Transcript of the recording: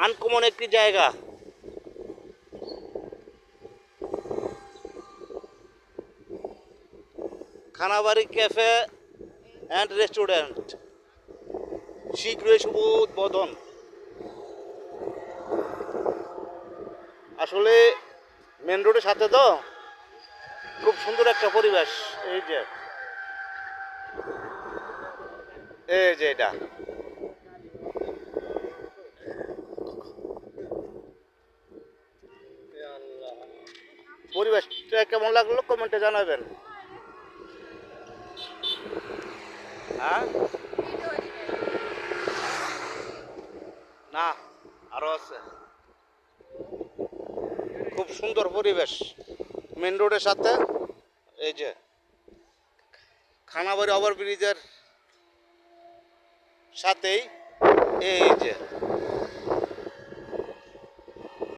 Uncommon একটি জায়গা। Khanabari cafe and restaurant, শীঘ্রই শুভ উদ্বোধন। আসলে মেন রোডের সাথে তো, খুব সুন্দর একটা পরিবেশ। এই যে এটা পরিবেশটা কেমন লাগলো কমেন্টে জানাবেন। হ্যাঁ, না আরো আছে। খুব সুন্দর পরিবেশ মেন রোডের সাথে। এই যে খানাবাড়ি ওভারব্রিজের সাথেই এই যে